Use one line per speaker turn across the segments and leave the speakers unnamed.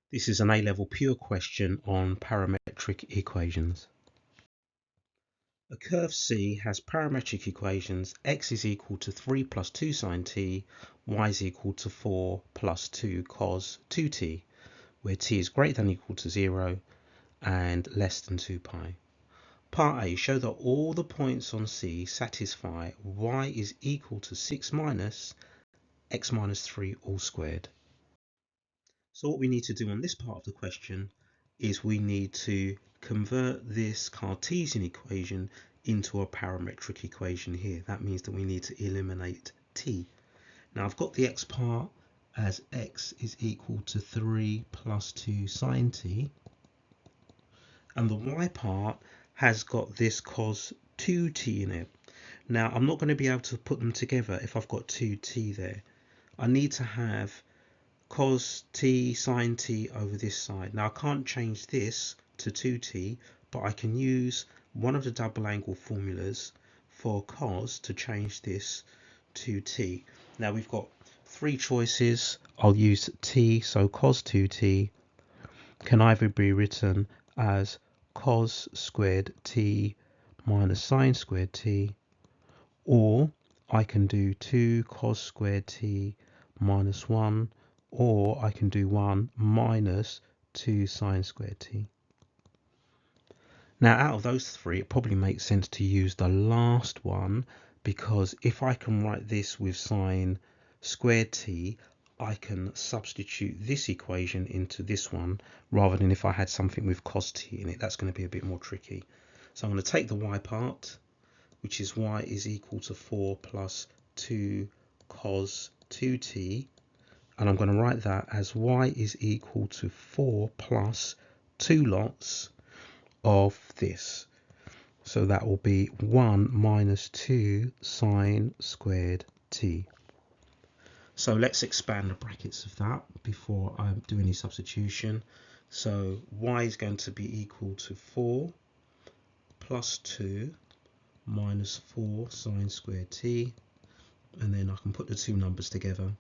This is an A-level pure question on parametric equations. A curve C has parametric equations x is equal to 3 plus 2 sine t, y is equal to 4 plus 2 cos 2t, where t is greater than or equal to 0 and less than 2 pi. Part A, show that all the points on C satisfy y is equal to 6 minus x minus 3 all squared. So what we need to do on this part of the question is we need to convert this Cartesian equation into a parametric equation here. That means that we need to eliminate t. Now I've got the x part as x is equal to 3 plus 2 sine t, and the y part has got this cos 2t in it. Now I'm not going to be able to put them together if I've got 2t there. I need to have cos t sine t over this side. Now I can't change this to 2t, but I can use one of the double angle formulas for cos to change this to t. Now we've got three choices. I'll use t, so cos 2t can either be written as cos squared t minus sine squared t, or I can do 2 cos squared t minus 1, or I can do 1 minus 2 sine squared t. Now out of those three, it probably makes sense to use the last one, because if I can write this with sine squared t, I can substitute this equation into this one, rather than if I had something with cos t in it. That's going to be a bit more tricky. So I'm going to take the y part, which is y is equal to 4 plus 2 cos 2t, and I'm going to write that as y is equal to 4 plus 2 lots of this. So that will be 1 minus 2 sine squared t. So let's expand the brackets of that before I do any substitution. So y is going to be equal to 4 plus 2 minus 4 sine squared t, and then I can put the two numbers together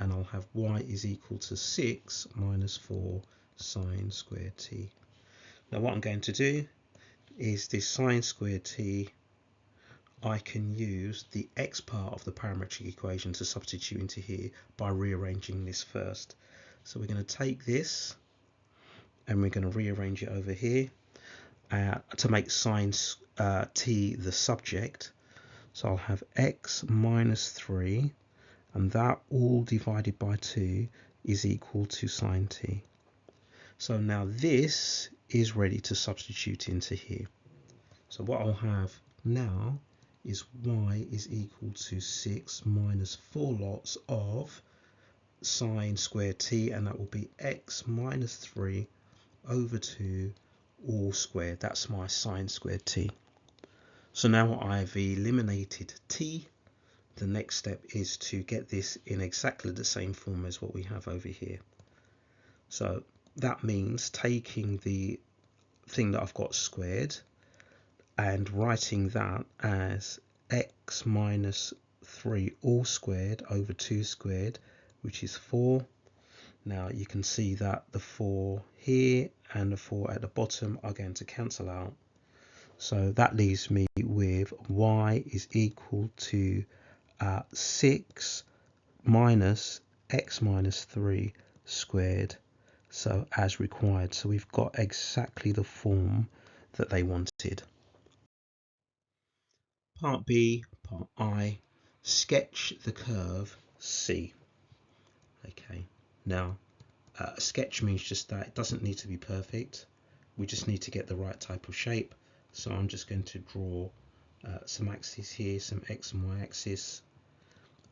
and I'll have y is equal to 6 minus 4 sine squared t. Now what I'm going to do is this sine squared t, I can use the x part of the parametric equation to substitute into here by rearranging this first. So we're going to take this and we're going to rearrange it over here to make sine t the subject. So I'll have x minus 3, and that all divided by 2 is equal to sine t. So now this is ready to substitute into here. So what I'll have now is y is equal to 6 minus 4 lots of sine squared t, and that will be x minus 3 over 2 all squared. That's my sine squared t. So now I've eliminated t. The next step is to get this in exactly the same form as what we have over here. So that means taking the thing that I've got squared and writing that as x minus 3 all squared over 2 squared, which is 4. Now you can see that the 4 here and the 4 at the bottom are going to cancel out. So that leaves me with y is equal to 6 minus x minus 3 squared, so as required. So we've got exactly the form that they wanted. Part B, part I, sketch the curve C. Okay, now a sketch means just that. It doesn't need to be perfect. We just need to get the right type of shape. So I'm just going to draw some axes here, some x and y axis,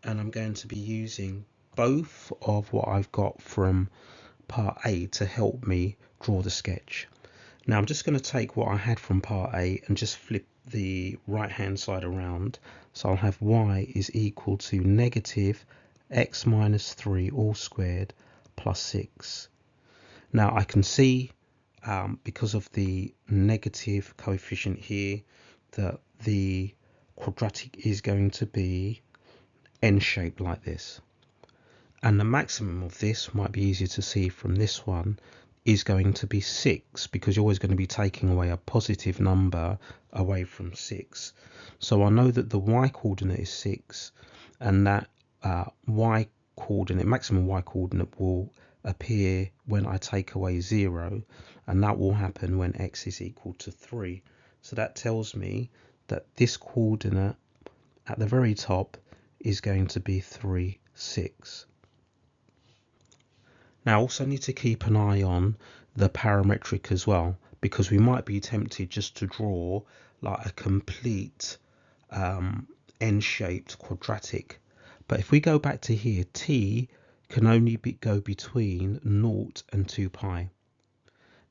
and I'm going to be using both of what I've got from part A to help me draw the sketch. Now I'm just going to take what I had from part A and just flip the right hand side around. So I'll have y is equal to negative x minus 3 all squared plus 6. Now I can see because of the negative coefficient here that the quadratic is going to be n-shaped like this. And the maximum of this might be easier to see from this one is going to be 6, because you're always going to be taking away a positive number away from 6. So I know that the y coordinate is 6, and that y coordinate, maximum y coordinate, will appear when I take away 0, and that will happen when x is equal to 3. So that tells me that this coordinate at the very top is going to be 3, 6. Now, also need to keep an eye on the parametric as well, because we might be tempted just to draw like a complete n-shaped quadratic. But if we go back to here, t can only go between 0 and 2 pi.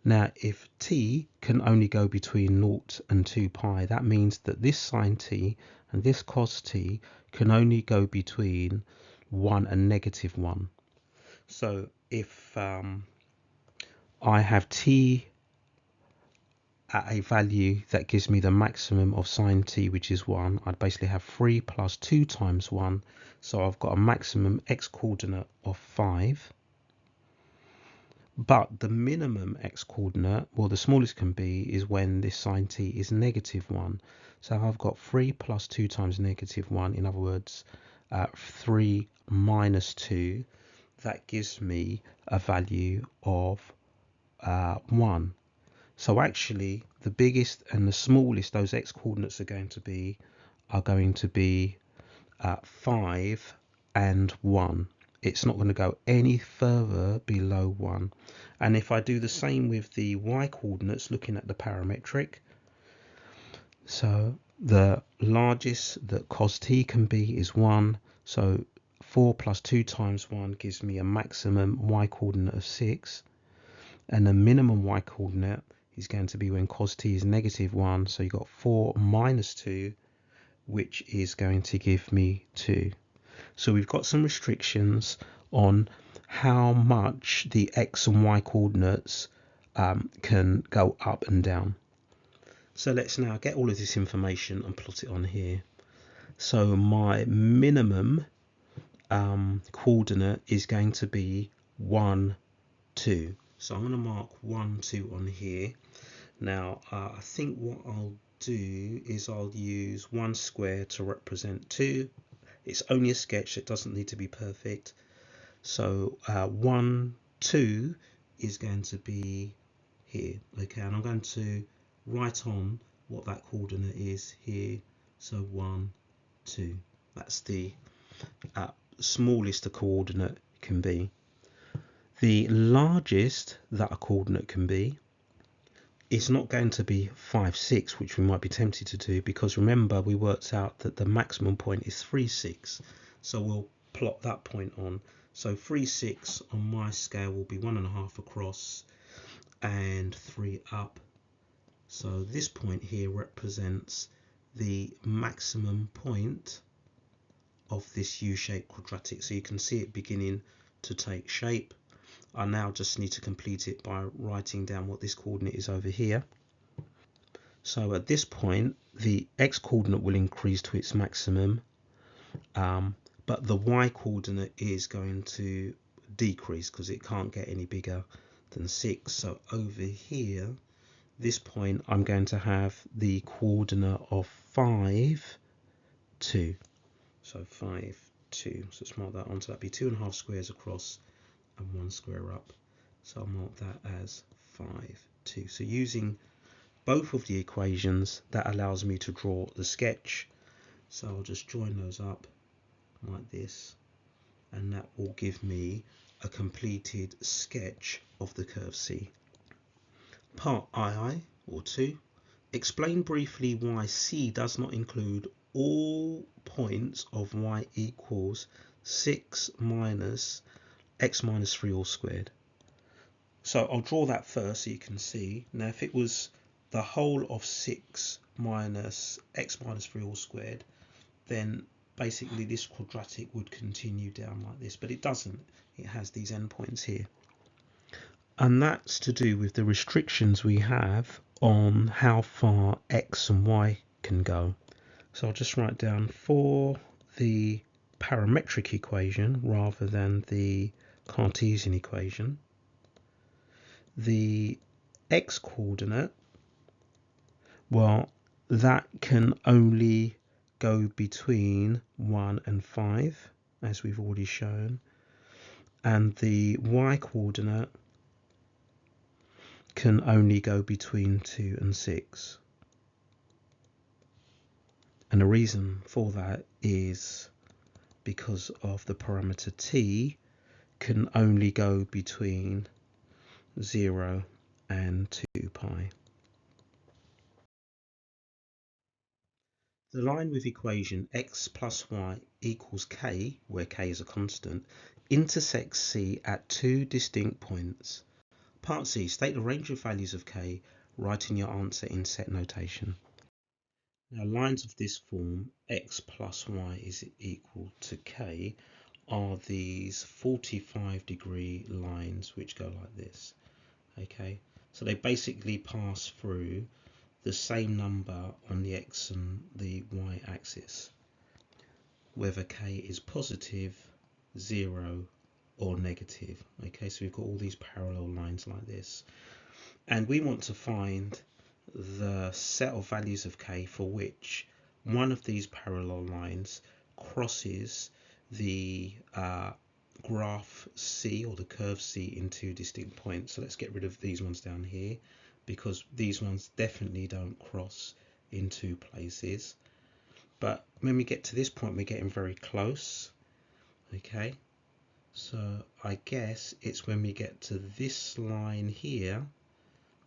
Now, if t can only go between 0 and 2 pi, that means that this sine t and this cos t can only go between 1 and -1. So if I have t at a value that gives me the maximum of sine t, which is 1, I'd basically have 3 plus 2 times 1. So I've got a maximum x coordinate of 5. But the minimum x coordinate, well, the smallest can be, is when this sine t is -1. So I've got 3 plus 2 times -1, in other words, 3 minus 2. That gives me a value of 1. So actually, the biggest and the smallest those x coordinates are going to be 5 and 1. It's not going to go any further below 1. And if I do the same with the y coordinates, looking at the parametric, so the largest that cos t can be is 1. So 4 plus 2 times 1 gives me a maximum y coordinate of 6. And the minimum y coordinate is going to be when cos t is -1. So you've got 4 minus 2, which is going to give me 2. So we've got some restrictions on how much the x and y coordinates can go up and down. So let's now get all of this information and plot it on here. So my minimum coordinate is going to be 1, 2. So I'm going to mark 1, 2 on here. Now I think what I'll do is I'll use 1 square to represent 2. It's only a sketch, it doesn't need to be perfect. So 1, 2 is going to be here. Okay, and I'm going to write on what that coordinate is here. So 1, 2. That's the smallest a coordinate can be. The largest that a coordinate can be is not going to be 5, 6, which we might be tempted to do, because remember we worked out that the maximum point is 3, 6. So we'll plot that point on. So 3, 6 on my scale will be 1.5 across and 3 up. So this point here represents the maximum point of this U-shaped quadratic. So you can see it beginning to take shape. I now just need to complete it by writing down what this coordinate is over here. So at this point, the x coordinate will increase to its maximum, but the y coordinate is going to decrease because it can't get any bigger than 6. So over here, this point, I'm going to have the coordinate of 5, 2. So 5, 2. So let's mark that on. So that'd be 2.5 squares across and 1 square up. So I'll mark that as 5, 2. So using both of the equations, that allows me to draw the sketch. So I'll just join those up like this, and that will give me a completed sketch of the curve C. Part II, or 2, explain briefly why C does not include all points of y equals 6 minus x minus 3 all squared. So I'll draw that first so you can see. Now if it was the whole of 6 minus x minus 3 all squared, then basically this quadratic would continue down like this, but it doesn't. It has these endpoints here. And that's to do with the restrictions we have on how far x and y can go. So I'll just write down for the parametric equation rather than the Cartesian equation, the x coordinate, well, that can only go between 1 and 5, as we've already shown, and the y coordinate can only go between 2 and 6. And the reason for that is because of the parameter t can only go between 0 and 2 pi. The line with equation x plus y equals k, where k is a constant, intersects C at two distinct points. Part C, state the range of values of k, writing your answer in set notation. Now lines of this form, x plus y is equal to k, are these 45-degree lines which go like this. Okay, so they basically pass through the same number on the x and the y axis, whether k is positive, 0 or negative. Okay, so we've got all these parallel lines like this, and we want to find the set of values of k for which one of these parallel lines crosses the graph C, or the curve C, in two distinct points. So let's get rid of these ones down here, because these ones definitely don't cross in two places. But when we get to this point, we're getting very close. Okay, so I guess it's when we get to this line here,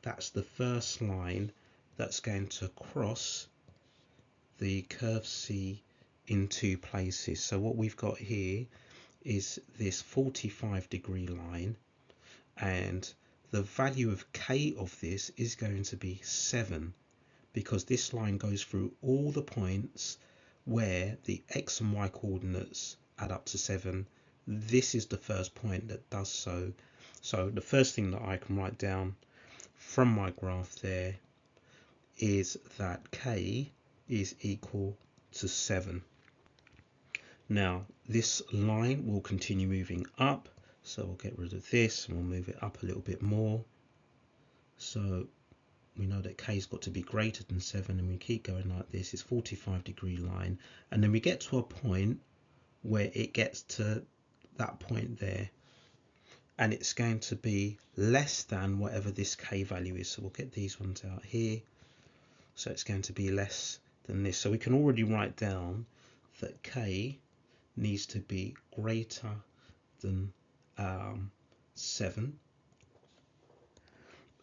that's the first line that's going to cross the curve C in two places. So what we've got here is this 45-degree line, and the value of k of this is going to be 7, because this line goes through all the points where the x and y coordinates add up to 7. This is the first point that does so. So the first thing that I can write down from my graph there is that k is equal to 7. Now this line will continue moving up, so we'll get rid of this and we'll move it up a little bit more. So we know that k's got to be greater than 7, and we keep going like this. It's 45-degree line, and then we get to a point where it gets to that point there, and it's going to be less than whatever this k value is. So we'll get these ones out here. So it's going to be less than this. So we can already write down that k needs to be greater than 7,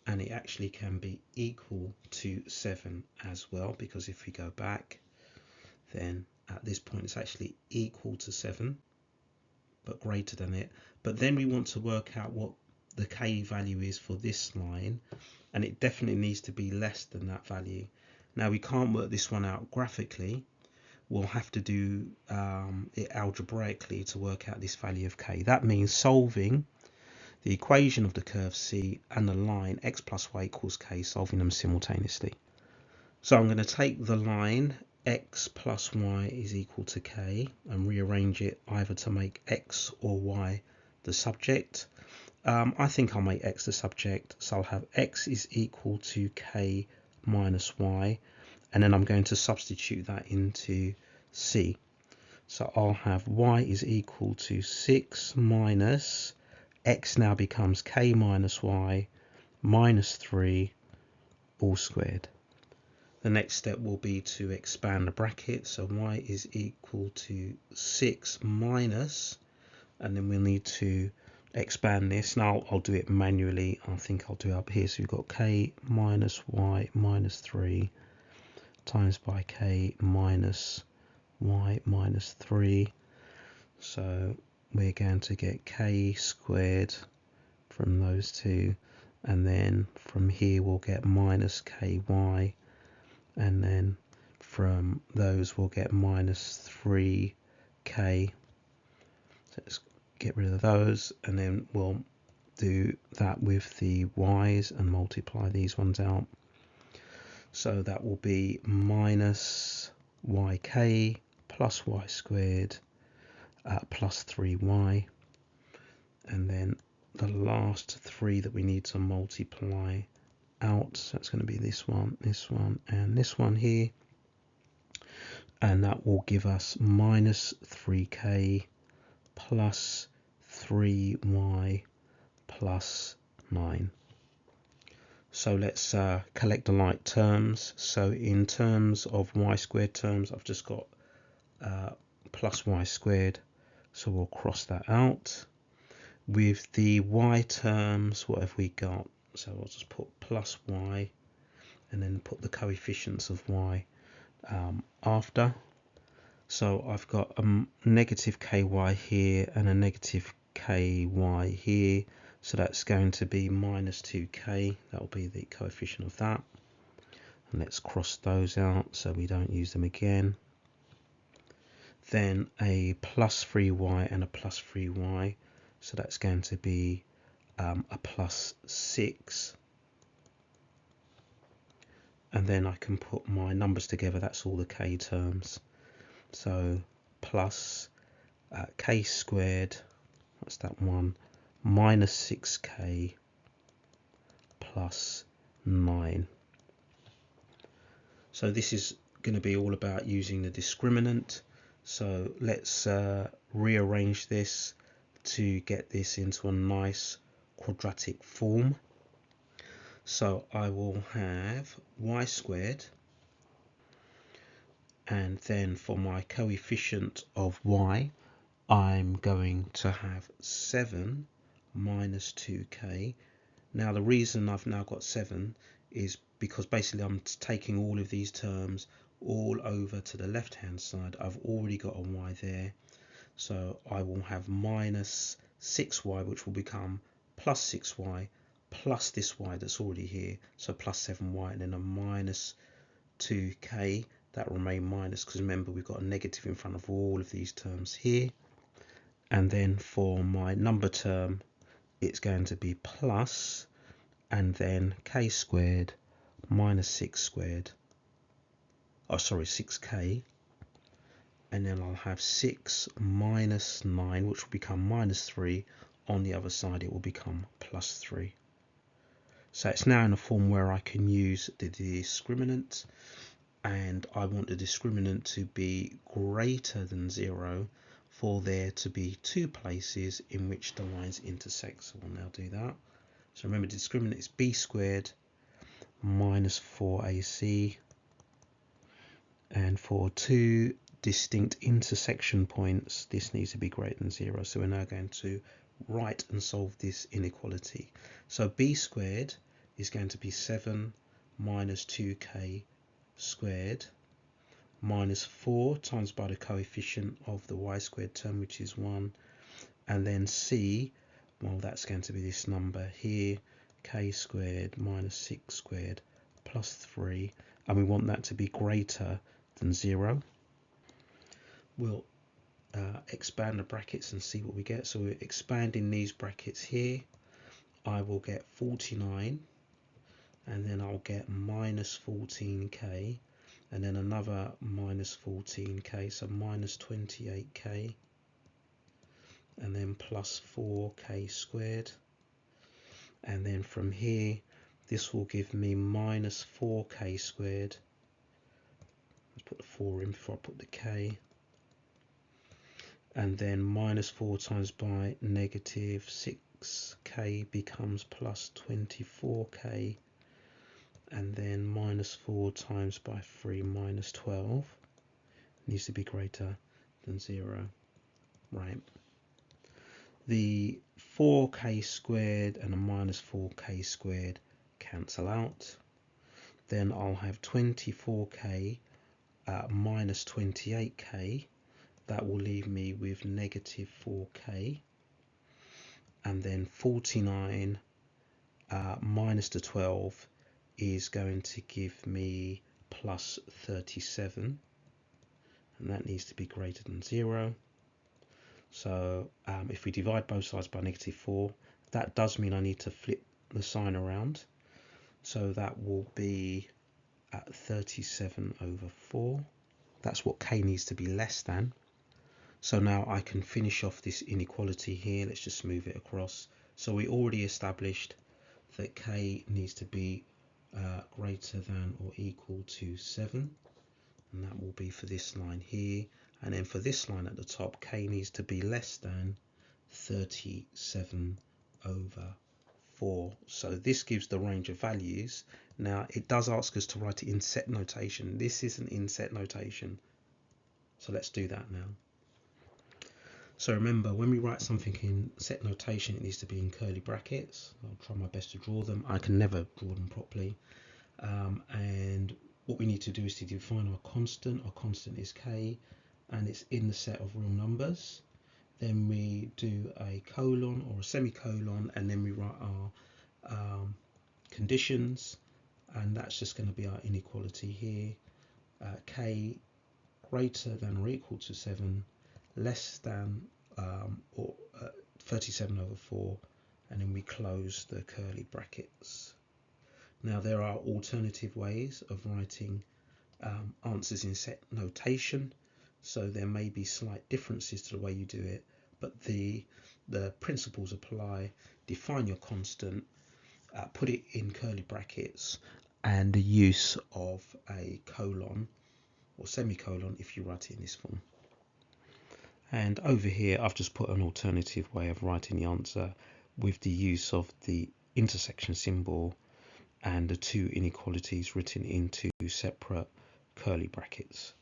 and it actually can be equal to 7 as well, because if we go back, then at this point it's actually equal to 7 but greater than it. But then we want to work out what the k value is for this line, and it definitely needs to be less than that value. Now we can't work this one out graphically, we'll have to do it algebraically to work out this value of k. That means solving the equation of the curve C and the line x plus y equals k, solving them simultaneously. So I'm going to take the line x plus y is equal to k and rearrange it either to make x or y the subject. I think I'll make x the subject, so I'll have x is equal to k minus y, and then I'm going to substitute that into C. So I'll have y is equal to 6 minus x, now becomes k minus y minus 3 all squared. The next step will be to expand the bracket, so y is equal to 6 minus, and then we'll need to expand this. Now I'll do it manually. I think I'll do it up here. So we've got k minus y minus 3 times by k minus y minus 3. So we're going to get k squared from those two, and then from here we'll get minus ky, and then from those we'll get minus 3k. So let's get rid of those, and then we'll do that with the y's and multiply these ones out. So that will be minus yk plus y squared plus 3y, and then the last 3 that we need to multiply out, so it's going to be this one, and this one here, and that will give us minus 3k plus 3y plus 9. So let's collect the like terms. So in terms of y squared terms, I've just got plus y squared, so we'll cross that out. With the y terms, what have we got? So I'll just put plus y and then put the coefficients of y after. So I've got a negative ky here and a negative ky here, so that's going to be minus 2k. That will be the coefficient of that, and let's cross those out so we don't use them again. Then a plus 3y and a plus 3y, so that's going to be a plus 6, and then I can put my numbers together. That's all the k terms. So plus k squared, that's that one, minus 6k plus 9. So this is going to be all about using the discriminant. So let's rearrange this to get this into a nice quadratic form. So I will have y squared, and then for my coefficient of y, I'm going to have 7 minus 2k. Now the reason I've now got 7 is because basically I'm taking all of these terms all over to the left hand side. I've already got a y there, so I will have minus 6y, which will become plus 6y plus this y that's already here, so plus 7y, and then a minus 2k. That will remain minus because remember we've got a negative in front of all of these terms here. And then for my number term, it's going to be plus, and then k squared minus 6 squared, 6k, and then I'll have 6 minus 9, which will become minus 3. On the other side it will become plus 3. So it's now in a form where I can use the discriminant, and I want the discriminant to be greater than 0 for there to be 2 places in which the lines intersect. So we'll now do that. So remember, the discriminant is b squared minus 4ac, and for 2 distinct intersection points this needs to be greater than 0. So we're now going to write and solve this inequality. So b squared is going to be 7 minus 2k squared minus 4 times by the coefficient of the y squared term, which is 1, and then c, well, that's going to be this number here, k squared minus 6 squared plus 3, and we want that to be greater than 0. We'll expand the brackets and see what we get. So we're expanding these brackets here. I will get 49, and then I'll get minus 14k, and then another minus 14k, so minus 28k, and then plus 4k squared, and then from here this will give me minus 4k squared. Let's put the 4 in before I put the k, and then minus 4 times by negative 6k becomes plus 24k, and then minus 4 times by 3 minus 12 needs to be greater than 0. Right, the 4k squared and a minus 4k squared cancel out. Then I'll have 24k minus 28k. That will leave me with negative 4k, and then 49 minus the 12 is going to give me plus 37, and that needs to be greater than 0. So if we divide both sides by negative 4, that does mean I need to flip the sign around, so that will be at 37 over 4. That's what k needs to be less than. So now I can finish off this inequality here. Let's just move it across. So we already established that k needs to be greater than or equal to 7, and that will be for this line here. And then for this line at the top, k needs to be less than 37 over 4. So this gives the range of values. Now it does ask us to write it in set notation. This isn't in set notation. So let's do that now. So remember, when we write something in set notation, it needs to be in curly brackets. I'll try my best to draw them. I can never draw them properly. And what we need to do is to define our constant. Our constant is k, and it's in the set of real numbers. Then we do a colon or a semicolon, and then we write our conditions, and that's just going to be our inequality here. K greater than or equal to 7, less than or 37 over 4, and then we close the curly brackets. Now there are alternative ways of writing answers in set notation, so there may be slight differences to the way you do it, but the principles apply. Define your constant, put it in curly brackets, and the use of a colon or semicolon if you write it in this form. And over here I've just put an alternative way of writing the answer with the use of the intersection symbol and the two inequalities written into separate curly brackets.